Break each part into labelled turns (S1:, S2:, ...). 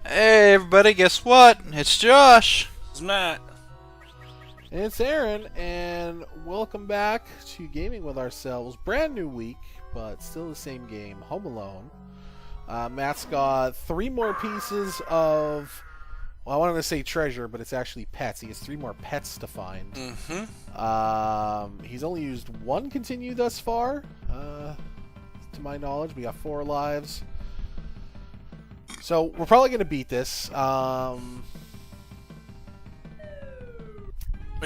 S1: Hey everybody, guess what? It's Josh.
S2: It's Matt.
S3: And it's Aaron, and welcome back to Gaming with Ourselves. Brand new week, but still the same game, Home Alone. Matt's got 3 more pieces of, well, I wanted to say treasure, but it's actually pets. He has 3 more pets to find. He's only used 1 continue thus far, to my knowledge. We got 4 lives. So we're probably going to beat this.
S2: But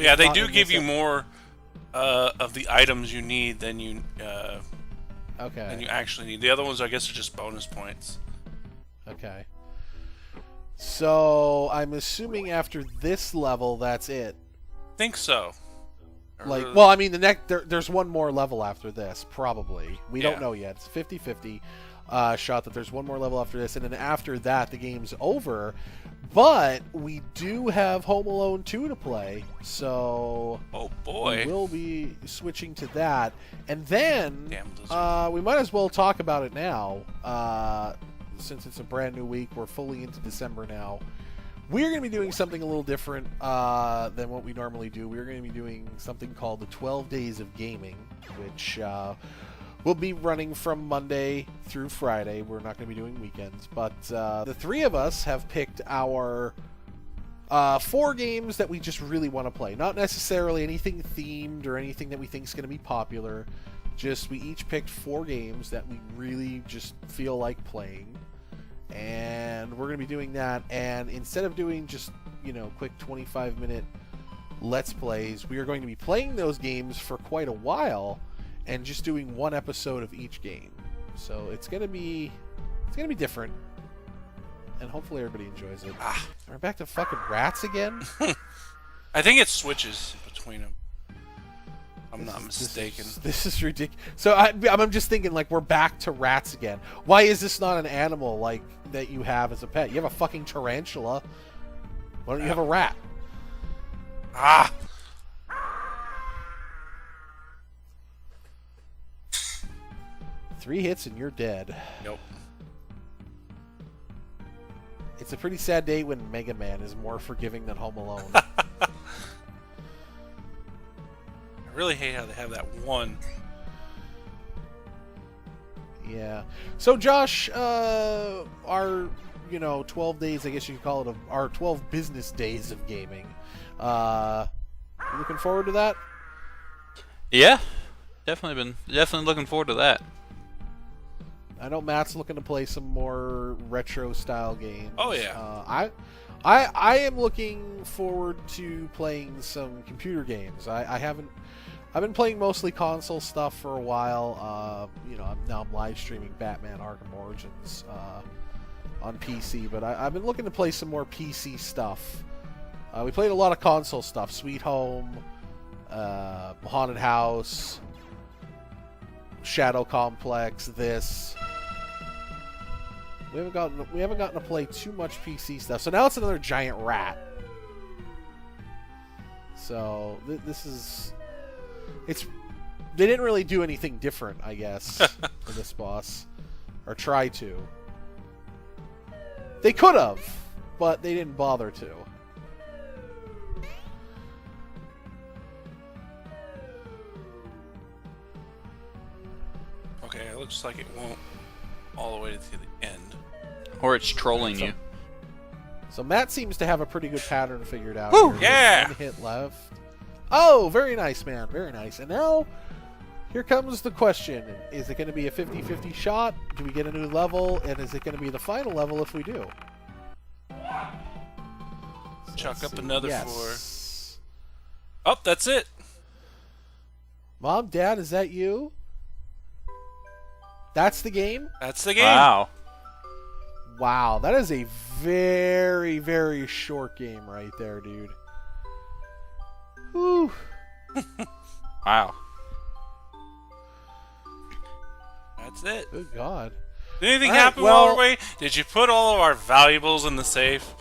S2: yeah, they do give you more of the items you need than you actually need. The other ones, I guess, are just bonus points.
S3: Okay. So I'm assuming after this level, that's it.
S2: Think so.
S3: Like, well, I mean, the next there's one more level after this, probably. We don't know yet. It's 50-50 shot that there's one more level after this, and then after that, the game's over. But we do have Home Alone 2 to play, so
S2: oh boy,
S3: we will be switching to that. And then we might as well talk about it now, since it's a brand new week. We're fully into December now. We're going to be doing something a little different than what we normally do. We're going to be doing something called the 12 Days of Gaming, which will be running from Monday through Friday. We're not going to be doing weekends. But the 3 of us have picked our 4 games that we just really want to play. Not necessarily anything themed or anything that we think is going to be popular. Just we each picked 4 games that we really just feel like playing. And we're going to be doing that, and instead of doing just, quick 25-minute Let's Plays, we are going to be playing those games for quite a while, and just doing 1 episode of each game. So it's going to be different, and hopefully everybody enjoys it. We're back to fucking rats again?
S2: I think it switches between them. I'm not mistaken.
S3: This is ridiculous. So I'm just thinking, like, we're back to rats again. Why is this not an animal, like, that you have as a pet? You have a fucking tarantula. Why don't you have a rat? 3 hits and you're dead.
S2: Nope.
S3: It's a pretty sad day when Mega Man is more forgiving than Home Alone.
S2: I really hate how they have that one.
S3: Yeah. So Josh, our 12 days, I guess you could call it, our 12 business days of gaming. You looking forward to that?
S1: Yeah, definitely looking forward to that.
S3: I know Matt's looking to play some more retro style games.
S2: Oh yeah.
S3: I am looking forward to playing some computer games. I've been playing mostly console stuff for a while. I'm live streaming Batman Arkham Origins on PC, but I've been looking to play some more PC stuff. We played a lot of console stuff: Sweet Home, Haunted House, Shadow Complex. This. We haven't gotten to play too much PC stuff. So now it's another giant rat. So this is. They didn't really do anything different, I guess, for this boss. Or try to. They could have, but they didn't bother to.
S2: Okay, it looks like it won't all the way to the end.
S1: Or it's trolling you.
S3: So Matt seems to have a pretty good pattern figured out.
S2: Woo!
S3: Here.
S2: Yeah!
S3: 1 hit left. Oh, very nice, man. Very nice. And now, here comes the question. Is it going to be a 50-50 shot? Do we get a new level? And is it going to be the final level if we do? So
S2: Chuck up another 4. Oh, that's it.
S3: Mom, Dad, is that you? That's the game?
S2: That's the game.
S1: Wow.
S3: Wow, that is a very, very short game right there, dude. Whew.
S1: Wow.
S2: That's it.
S3: Good God.
S2: Did anything
S3: All right,
S2: happen
S3: well-
S2: while we're waiting? Did you put all of our valuables in the safe?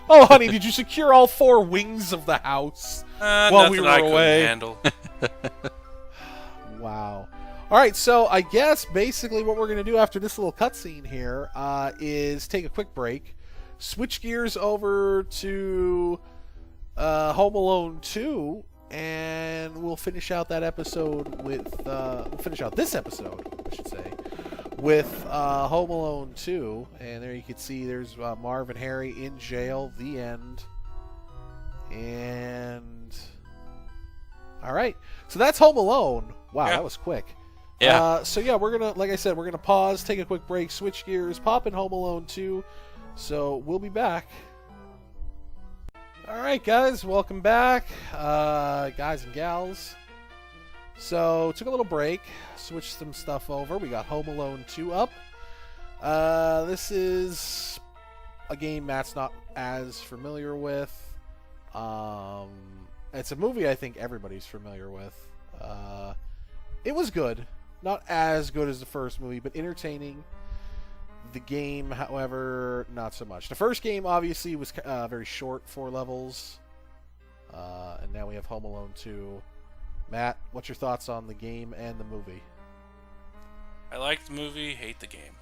S3: Oh, honey, did you secure all 4 wings of the house while we
S2: Nothing
S3: were
S2: I couldn't
S3: away?
S2: handle.
S3: Wow. All right, so I guess basically what we're going to do after this little cutscene here is take a quick break, switch gears over to Home Alone 2, and we'll finish out that episode with we'll finish out this episode, I should say, with Home Alone 2. And there you can see there's Marv and Harry in jail. The end. And all right, so that's Home Alone. Wow,
S2: Yeah.
S3: that was quick.
S1: Yeah.
S3: So yeah, we're gonna, like I said, we're gonna pause, take a quick break, switch gears, pop in Home Alone 2. So we'll be back. All right, guys, welcome back, guys and gals. So took a little break, switched some stuff over. We got Home Alone 2 up. This is a game Matt's not as familiar with. It's a movie I think everybody's familiar with. It was good. Not as good as the first movie, but entertaining. The game, however, not so much. The first game, obviously, was very short, 4 levels. And now we have Home Alone 2. Matt, what's your thoughts on the game and the movie?
S2: I like the movie, hate the game.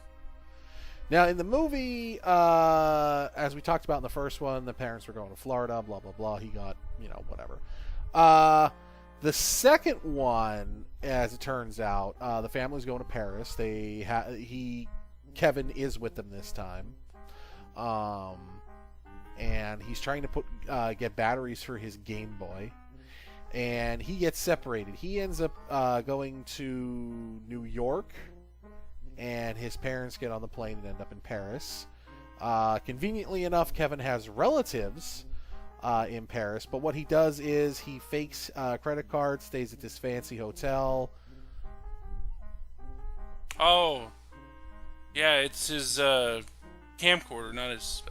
S3: Now, in the movie, as we talked about in the first one, the parents were going to Florida, blah, blah, blah. He got, whatever. The second one, as it turns out, the family's going to Paris. Kevin is with them this time. And he's trying to get batteries for his Game Boy. And he gets separated. He ends up going to New York. And his parents get on the plane and end up in Paris. Conveniently enough, Kevin has relatives in Paris. But what he does is he fakes a credit card, stays at this fancy hotel.
S2: Oh. Yeah, it's his camcorder, not his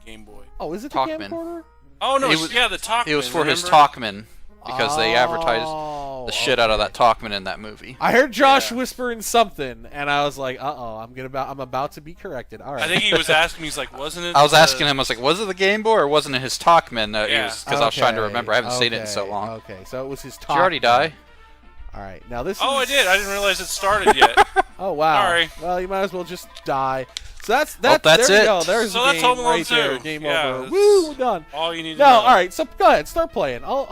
S2: Game Boy.
S3: Oh, is it the
S1: Talkman.
S3: camcorder?
S2: Oh, no,
S1: It was-
S2: the Talkman.
S1: It was for his
S2: remember?
S1: Talkman because they advertised the shit out of that Talkman in that movie.
S3: I heard Josh
S2: Yeah.
S3: whispering something, and I was like, "Uh-oh, I'm about to be corrected." All right.
S2: I think he was asking me, he's like, wasn't it?
S1: I was asking him, I was like, was it the Game Boy or wasn't it his Talkman?
S2: Yeah.
S1: Because I was trying to
S3: Okay,
S1: remember. I haven't seen it in so
S3: okay,
S1: long.
S3: Okay, so it was his Talkman.
S1: Did you already die?
S3: All right, now this.
S2: Oh, I
S3: is...
S2: did. I didn't realize it started yet.
S3: Oh wow.
S2: Sorry.
S3: Well, you might as well just die. So that's
S1: Well, that's
S3: there you
S1: it.
S3: go. There's
S2: So
S3: the
S2: that's
S3: game
S2: Home Alone
S3: right there.
S2: 2.
S3: Game
S2: Yeah,
S3: over.
S2: that's
S3: Woo, we're done.
S2: All you need to
S3: No,
S2: know.
S3: all right. So go ahead, start playing. I'll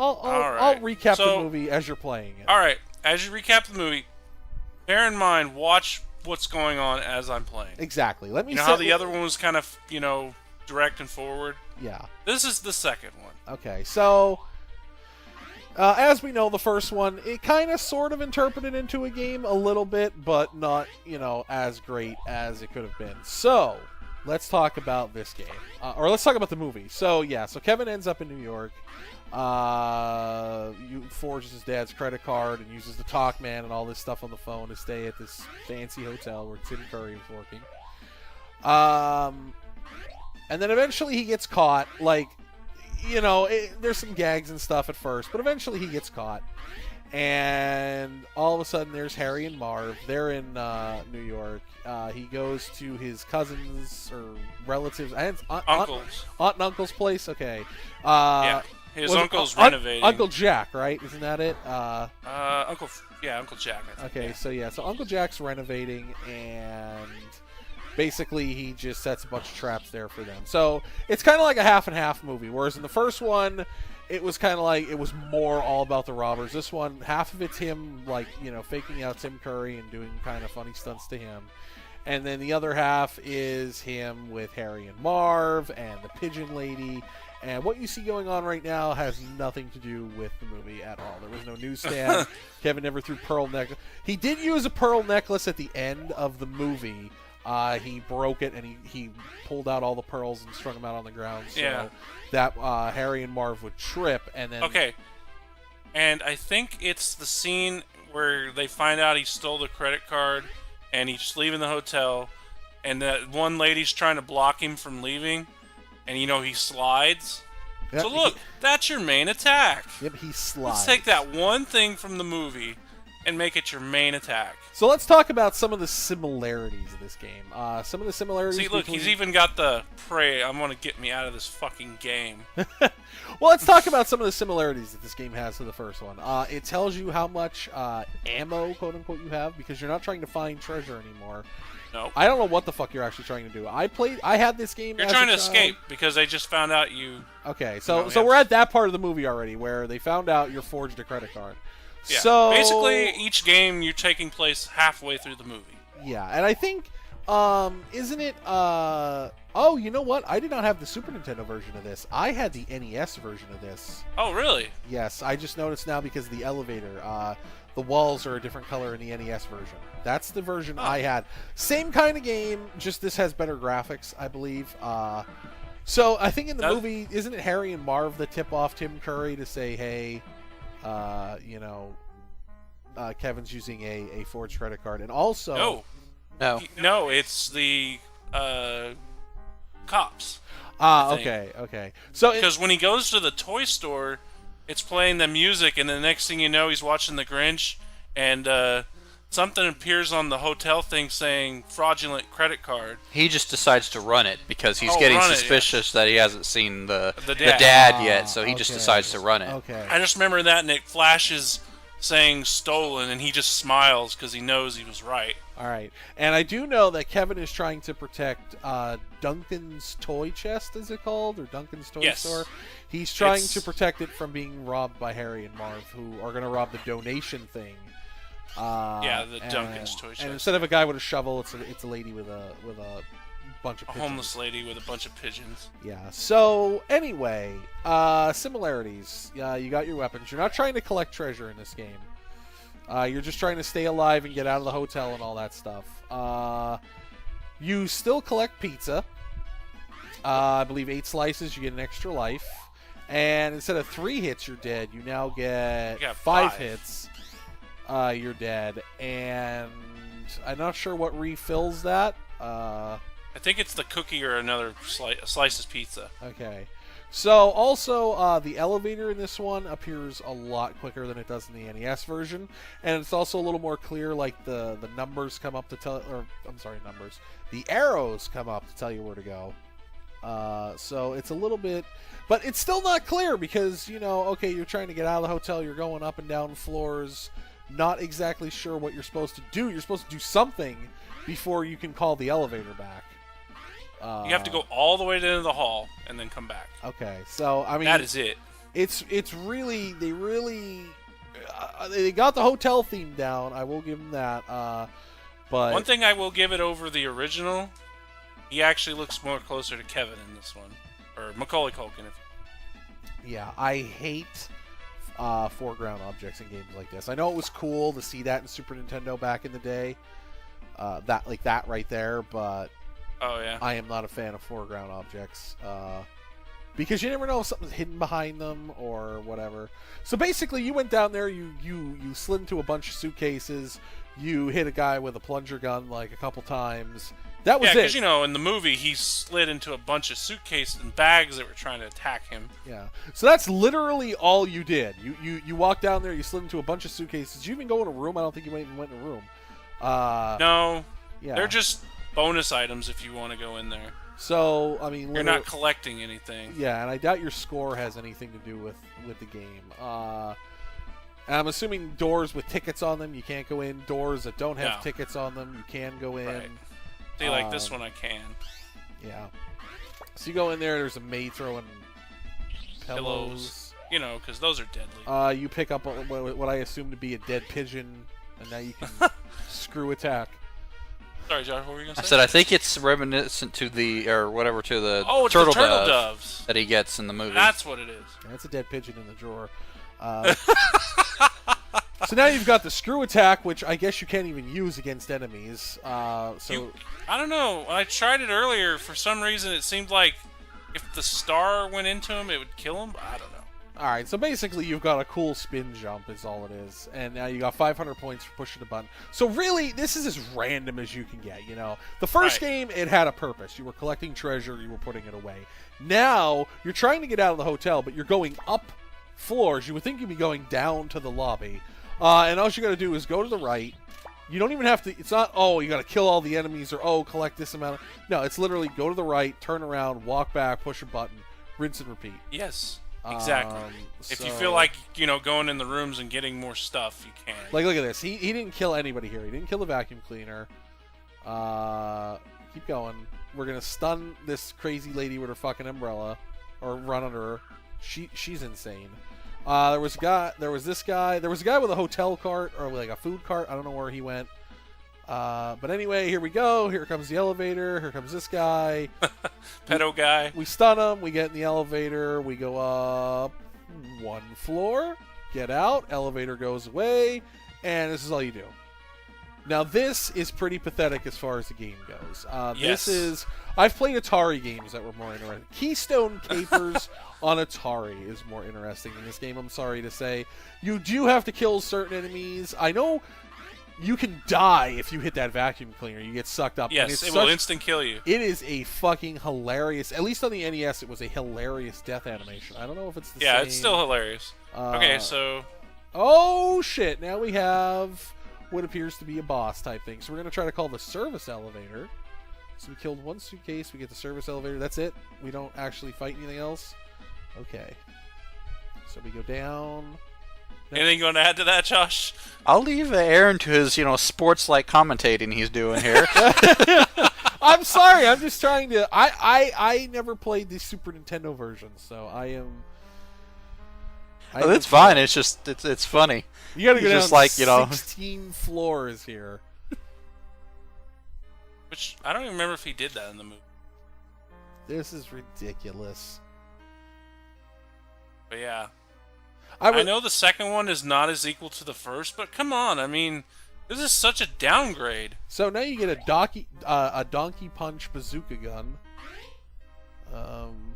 S2: right.
S3: recap
S2: So-
S3: the movie as you're playing it.
S2: All right. As you recap the movie, bear in mind, watch what's going on as I'm playing.
S3: Exactly. Let me.
S2: You know
S3: set...
S2: how the other one was kind of, direct and forward?
S3: Yeah.
S2: This is the second one.
S3: Okay, so as we know, the first one, it kind of sort of interpreted into a game a little bit, but not, as great as it could have been. So let's talk about this game, or let's talk about the movie. So yeah, so Kevin ends up in New York. Forges his dad's credit card and uses the Talkman and all this stuff on the phone to stay at this fancy hotel where Tim Curry was working. And then eventually he gets caught, there's some gags and stuff at first, but eventually he gets caught. And all of a sudden there's Harry and Marv. They're in New York. He goes to his cousins or relatives.
S2: Uncles.
S3: Aunt and uncle's place? Okay.
S2: Yeah. His
S3: was it
S2: uncle's
S3: Unc-
S2: renovating.
S3: Uncle Jack, right? Isn't that it?
S2: Uncle Jack. I think.
S3: Okay,
S2: Yeah.
S3: so Uncle Jack's renovating, and basically he just sets a bunch of traps there for them. So it's kind of like a half and half movie, whereas in the first one, it was kind of like, it was more all about the robbers. This one, half of it's him, faking out Tim Curry and doing kind of funny stunts to him. And then the other half is him with Harry and Marv and the pigeon lady. And what you see going on right now has nothing to do with the movie at all. There was no newsstand. Kevin never threw pearl necklace. He did use a pearl necklace at the end of the movie. He broke it and he pulled out all the pearls and strung them out on the ground so that Harry and Marv would trip. And then
S2: Okay. And I think it's the scene where they find out he stole the credit card and he's just leaving the hotel, and that one lady's trying to block him from leaving, and he slides.
S3: Yep,
S2: So look, that's your main attack.
S3: Yep, he slides.
S2: Let's take that one thing from the movie and make it your main attack.
S3: So let's talk about some of the similarities of this game. Some of the similarities.
S2: See, look, he's even got the pray, I'm gonna get me out of this fucking game.
S3: Well, let's talk about some of the similarities that this game has to the first one. It tells you how much ammo, quote unquote, you have, because you're not trying to find treasure anymore.
S2: No.
S3: I don't know what the fuck you're actually trying to do. I had this game.
S2: You're
S3: as
S2: trying
S3: a
S2: to
S3: child.
S2: escape because they just found out you.
S3: Okay, so
S2: you know,
S3: we're at that part of the movie already where they found out you're forged a credit card.
S2: Yeah.
S3: So
S2: basically, each game you're taking place halfway through the movie.
S3: Yeah, and I think, isn't it? Oh, you know what? I did not have the Super Nintendo version of this. I had the NES version of this.
S2: Oh, really?
S3: Yes, I just noticed now because of the elevator. The walls are a different color in the NES version. That's the version I had. Same kind of game, just this has better graphics, I believe. So I think in the movie, isn't it Harry and Marv that tip off Tim Curry to say, hey, Kevin's using a forged credit card, and also
S2: no, it's the cops.
S3: Okay. So
S2: because when he goes to the toy store, it's playing the music, and the next thing you know, he's watching The Grinch, and something appears on the hotel thing saying fraudulent credit card.
S1: He just decides to run it because he's getting suspicious that he hasn't seen the dad yet, so he just decides to run it.
S3: Okay.
S2: I just remember that, and it flashes saying stolen, and he just smiles because he knows he was right.
S3: All right. And I do know that Kevin is trying to protect Duncan's Toy Chest, is it called? Or Duncan's Toy Store? He's trying to protect it from being robbed by Harry and Marv, who are going to rob the donation thing.
S2: Duncan's Toy Chest.
S3: And instead of a guy with a shovel, it's a lady with a bunch of pigeons.
S2: Homeless lady with a bunch of pigeons.
S3: Yeah. So anyway, similarities. You got your weapons. You're not trying to collect treasure in this game. You're just trying to stay alive and get out of the hotel and all that stuff. You still collect pizza. I believe 8 slices, you get an extra life. And instead of 3 hits, you're dead. You now get 5 hits. You're dead. And I'm not sure what refills that.
S2: I think it's the cookie or another slice of pizza.
S3: Okay. So, also, the elevator in this one appears a lot quicker than it does in the NES version. And it's also a little more clear, like the numbers come up to tell... Or, I'm sorry, numbers. The arrows come up to tell you where to go. So, it's a little bit... But it's still not clear because, okay, you're trying to get out of the hotel, you're going up and down floors, not exactly sure what you're supposed to do. You're supposed to do something before you can call the elevator back.
S2: You have to go all the way to the end of the hall and then come back.
S3: Okay, so I mean
S2: that is it.
S3: It's really they got the hotel theme down. I will give them that. But
S2: one thing I will give it over the original, he actually looks more closer to Kevin in this one, or Macaulay Culkin.
S3: Yeah, I hate foreground objects in games like this. I know it was cool to see that in Super Nintendo back in the day, that right there, but.
S2: Oh, yeah.
S3: I am not a fan of foreground objects because you never know if something's hidden behind them or whatever. So basically, you went down there, you slid into a bunch of suitcases, you hit a guy with a plunger gun like a couple times. That was it.
S2: Yeah, because in the movie he slid into a bunch of suitcases and bags that were trying to attack him.
S3: Yeah. So that's literally all you did. You walked down there, you slid into a bunch of suitcases. Did you even go in a room? I don't think you even went in a room.
S2: No.
S3: Yeah.
S2: They're just bonus items if you want to go in there.
S3: So, I mean...
S2: You're not collecting anything.
S3: Yeah, and I doubt your score has anything to do with the game. I'm assuming doors with tickets on them, you can't go in. Doors that don't have tickets on them, you can go in.
S2: Right. See, like this one I can.
S3: Yeah. So you go in there, there's a maid throwing pillows.
S2: Because those are deadly.
S3: You pick up what I assume to be a dead pigeon, and now you can screw attack.
S2: Sorry, Josh, what were you going to say?
S1: I said I think it's reminiscent to the
S2: it's
S1: turtle
S2: the turtle doves
S1: that he gets in the movie.
S2: That's what it is.
S3: That's a dead pigeon in the drawer. So now you've got the screw attack, which I guess you can't even use against enemies. I
S2: don't know. When I tried it earlier, for some reason it seemed like if the star went into him, it would kill him. I don't know.
S3: Alright, so basically you've got a cool spin jump is all it is. And now you got 500 points for pushing a button. So really, this is as random as you can get, The first game, it had a purpose. You were collecting treasure, you were putting it away. Now, you're trying to get out of the hotel, but you're going up floors. You would think you'd be going down to the lobby. And all you gotta do is go to the right. You don't even have to, it's not, you gotta kill all the enemies or, collect this amount. No, it's literally go to the right, turn around, walk back, push a button, rinse and repeat.
S2: Yes. Exactly. If you feel like, going in the rooms and getting more stuff, you can.
S3: Like, look at this. He didn't kill anybody here. He didn't kill the vacuum cleaner. Keep going. We're gonna stun this crazy lady with her fucking umbrella, or run under her. She's insane. There was a guy with a hotel cart or like a food cart. I don't know where he went. But anyway, here we go. Here comes the elevator. Here comes this guy.
S2: Pedo guy.
S3: We stun him. We get in the elevator. We go up one floor. Get out. Elevator goes away. And this is all you do. Now, this is pretty pathetic as far as the game goes.
S2: Yes.
S3: I've played Atari games that were more interesting. Keystone Capers on Atari is more interesting than this game, I'm sorry to say. You do have to kill certain enemies. I know you can die if you hit that vacuum cleaner. You get sucked up.
S2: Yes, it will instant kill you.
S3: It is a fucking hilarious, at least on the NES, it was a hilarious death animation. I don't know if it's the same.
S2: Yeah, it's still hilarious. Okay, so...
S3: Oh, shit. Now we have what appears to be a boss type thing. So we're going to try to call the service elevator. So we killed one suitcase. We get the service elevator. That's it. We don't actually fight anything else. Okay. So we go down.
S2: Anything you want to add to that, Josh?
S1: I'll leave Aaron to his, sports-like commentating he's doing here.
S3: I'm sorry. I'm just trying to... I never played the Super Nintendo version, so I am...
S1: Oh, it's fine. It's just... It's funny.
S3: You gotta go down
S1: just like,
S3: 16 floors here.
S2: Which, I don't even remember if he did that in the movie.
S3: This is ridiculous.
S2: But yeah. I know the second one is not as equal to the first, but come on, I mean, this is such a downgrade.
S3: So now you get a donkey punch bazooka gun. And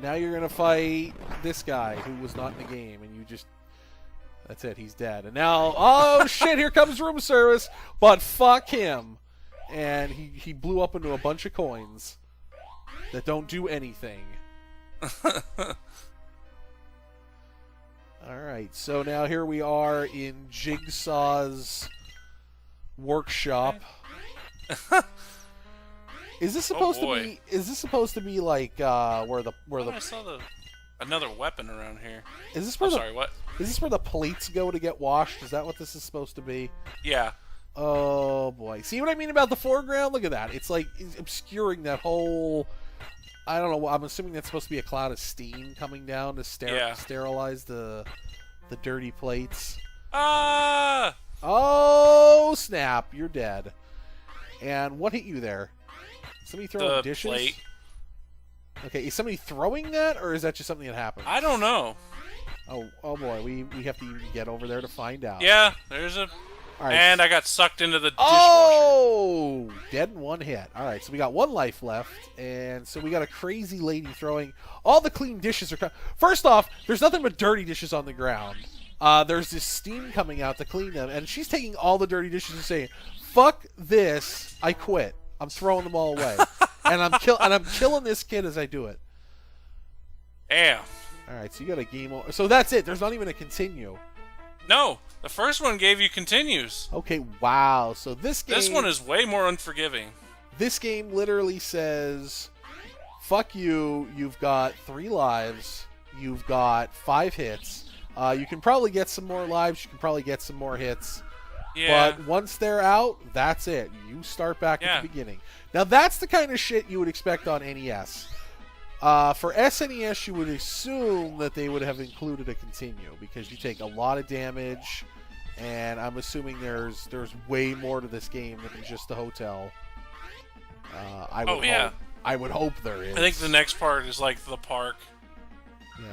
S3: now you're gonna fight this guy who was not in the game, and you just... That's it, he's dead. And now, oh shit, here comes room service, but fuck him. And he blew up into a bunch of coins that don't do anything. Alright, so now here we are in Jigsaw's workshop. Is this supposed to be like where the
S2: I saw another weapon around here.
S3: Is this where
S2: what?
S3: Is this where the plates go to get washed? Is that what this is supposed to be?
S2: Yeah.
S3: Oh boy. See what I mean about the foreground? Look at that. It's like obscuring that whole... I don't know. I'm assuming that's supposed to be a cloud of steam coming down to sterilize the dirty plates.
S2: Ah!
S3: Oh snap! You're dead. And what hit you there? Somebody throwing dishes?
S2: Plate.
S3: Okay, is somebody throwing that, or is that just something that happened?
S2: I don't know.
S3: Oh boy, we have to even get over there to find out.
S2: Yeah, there's a... All right. And I got sucked into the dishwasher.
S3: Oh! Dead in one hit. All right, so we got one life left, and so we got a crazy lady throwing... All the clean dishes are... First off, there's nothing but dirty dishes on the ground. There's this steam coming out to clean them, and she's taking all the dirty dishes and saying, "Fuck this, I quit. I'm throwing them all away." and I'm killing this kid as I do it.
S2: Damn.
S3: All right, so you got a game over. So that's it. There's not even a continue.
S2: No, the first one gave you continues.
S3: Okay, wow. So this
S2: one is way more unforgiving.
S3: This game literally says, "Fuck you. You've got 3 lives. You've got 5 hits. You can probably get some more lives. You can probably get some more hits.
S2: Yeah.
S3: But once they're out, that's it. You start back at the beginning." Now that's the kind of shit you would expect on NES. For SNES, you would assume that they would have included a continue because you take a lot of damage, and I'm assuming there's way more to this game than just the hotel. I would hope there is.
S2: I think the next part is like the park,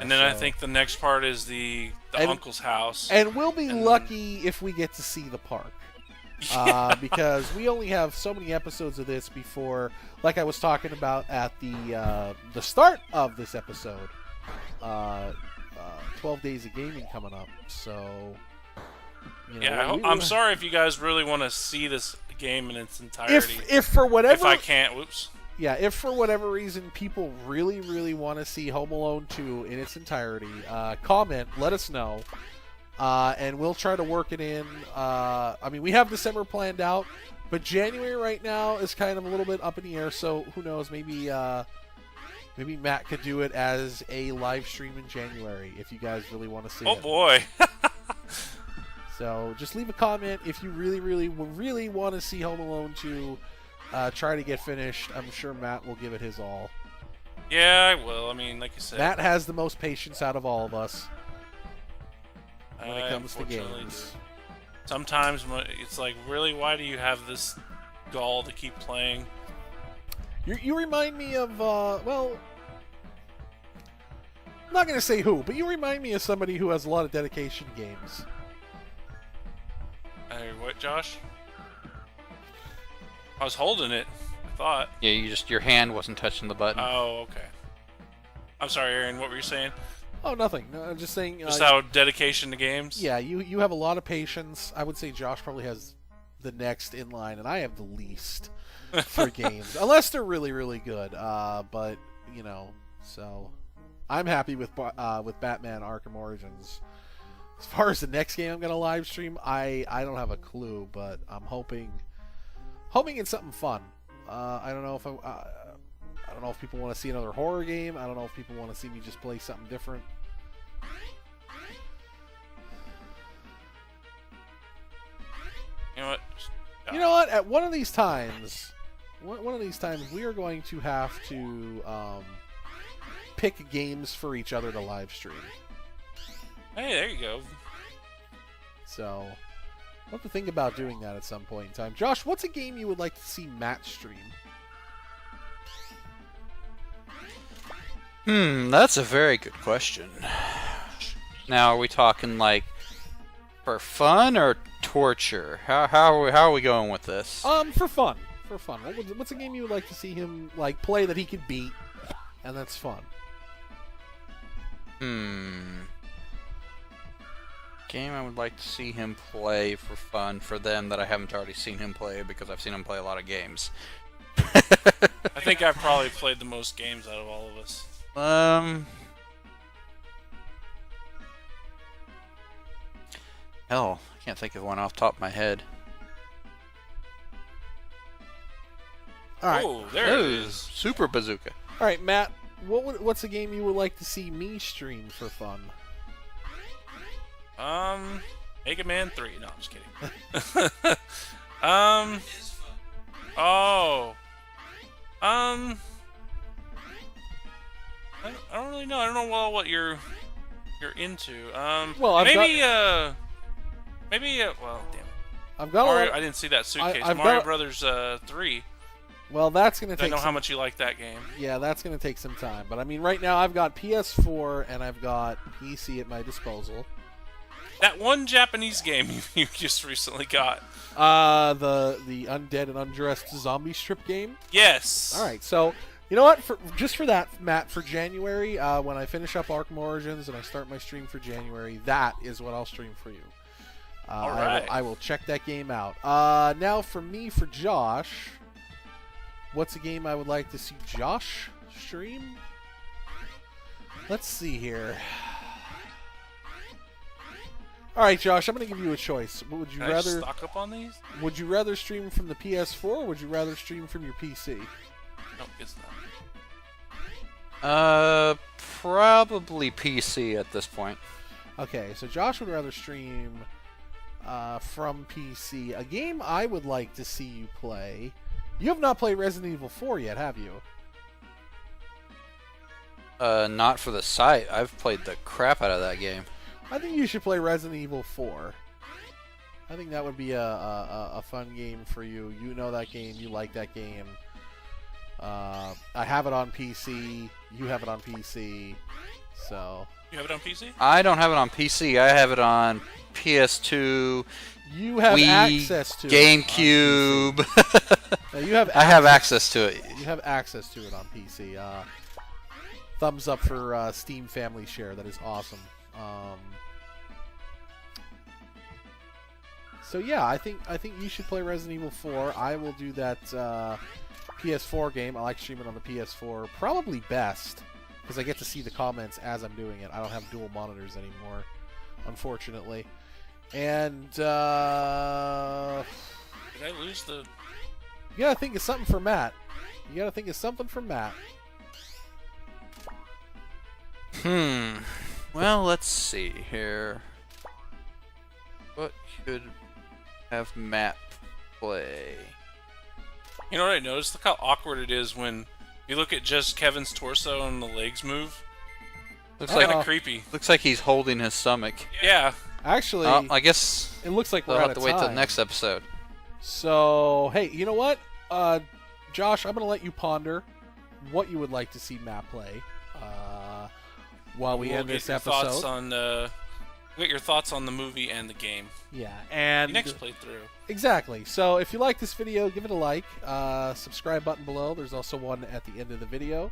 S2: and then I think the next part is the uncle's house.
S3: And we'll be lucky if we get to see the park. Because we only have so many episodes of this before, like I was talking about at the start of this episode, 12 Days of Gaming coming up. So,
S2: I'm sorry if you guys really want to see this game in its entirety.
S3: If for whatever,
S2: if I can't, whoops.
S3: Yeah, if for whatever reason people really, really want to see Home Alone 2 in its entirety, comment, let us know. And we'll try to work it in. I mean, we have December planned out, but January right now is kind of a little bit up in the air. So who knows? Maybe Matt could do it as a live stream in January if you guys really want to see it.
S2: Oh boy!
S3: So just leave a comment if you really want to see Home Alone 2 try to get finished. I'm sure Matt will give it his all.
S2: Yeah, I will. I mean, like you said,
S3: Matt has the most patience out of all of us when it comes to
S2: unfortunately
S3: games.
S2: do. Sometimes it's like, really, why do you have this gall to keep playing?
S3: You remind me of, well, I'm not going to say who, but you remind me of somebody who has a lot of dedication to games.
S2: What, Josh? I was holding it, I thought.
S1: Yeah, your hand wasn't touching the button.
S2: Oh, okay. I'm sorry, Aaron, what were you saying?
S3: Oh, nothing. No, I'm just saying...
S2: Just how dedication to games?
S3: Yeah, you have a lot of patience. I would say Josh probably has the next in line, and I have the least for games. Unless they're really good. But, you know, so... I'm happy with Batman Arkham Origins. As far as the next game I'm going to live stream, I don't have a clue, but I'm hoping it's something fun. I don't know if I don't know if people want to see another horror game. I don't know if people want to see me just play something different.
S2: You know what?
S3: You know what? At one of these times, we are going to have to pick games for each other to live stream.
S2: Hey, there you go.
S3: So, we'll have to think about doing that at some point in time. Josh, what's a game you would like to see Matt stream?
S1: That's a very good question. Now, are we talking like for fun or torture? How are we going with this?
S3: For fun. For fun. What's a game you would like to see him like play that he could beat, and that's fun?
S1: Game I would like to see him play for fun for them that I haven't already seen him play because I've seen him play a lot of games.
S2: I think I've probably played the most games out of all of us.
S1: Hell, I can't think of one off the top of my head.
S3: All right.
S2: Oh, there it is.
S1: Super Bazooka.
S3: All right, Matt. What's a game you would like to see me stream for fun?
S2: Mega Man 3. No, I'm just kidding. Oh. I don't really know. I don't know what you're into.
S3: Well,
S2: maybe well, damn it.
S3: I've got
S2: Mario, I didn't see that suitcase. Mario Brothers 3.
S3: Well, that's going to take
S2: I know how much you like that game.
S3: Yeah, that's going to take some time. But I mean, right now I've got PS4 and I've got PC at my disposal.
S2: That one Japanese game you just recently got.
S3: The Undead and Undressed Zombie Strip game?
S2: Yes.
S3: All right. So, you know what? Just for that, Matt, for January, when I finish up Arkham Origins and I start my stream for January, that is what I'll stream for you.
S2: All right.
S3: I will check that game out. Now, for me, for Josh, what's a game I would like to see Josh stream? Let's see here. All right, Josh, I'm going to give you a choice. Would you rather
S2: stock up on these?
S3: Would you rather stream from the PS4 or would you rather stream from your PC?
S2: No, it's not.
S1: Probably PC at this point.
S3: Okay, so Josh would rather stream from PC. A game I would like to see you play. You have not played Resident Evil 4 yet, have you?
S1: Not for the site. I've played the crap out of that game.
S3: I think you should play Resident Evil 4. I think that would be a fun game for you. You know that game. You like that game. I have it on PC. You have it on PC. So.
S2: You have it on PC?
S1: I don't have it on PC. I have it on PS2.
S3: You have
S1: Wii,
S3: access to
S1: GameCube.
S3: I
S1: have access to it.
S3: You have access to it on PC. Thumbs up for Steam Family Share. That is awesome. So yeah, I think you should play Resident Evil 4. I will do that PS4 game. I like streaming on the PS4. Probably best because I get to see the comments as I'm doing it. I don't have dual monitors anymore, unfortunately. And
S2: did I lose the?
S3: You gotta think of something for Matt.
S1: Well, let's see here. What could have Matt play?
S2: You know what I noticed? Look how awkward it is when you look at just Kevin's torso and the legs move.
S1: Looks
S2: Kind
S1: like
S2: of creepy.
S1: looks like he's holding his stomach.
S2: Yeah.
S3: Actually,
S1: I guess
S3: it looks like we're
S1: we'll
S3: out
S1: have
S3: of
S1: to wait till the
S3: time.
S1: next episode.
S3: So, hey, you know what? Josh, I'm going to let you ponder what you would like to see Matt play while we end this episode.
S2: Get your thoughts on the movie and the game.
S3: Yeah, and
S2: Next playthrough.
S3: Exactly. So if you like this video, give it a like. Subscribe button below. There's also one at the end of the video.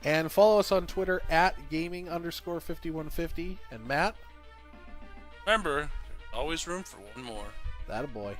S3: And follow us on Twitter at gaming_5150. And Matt?
S2: Remember, there's always room for one more.
S3: That a boy.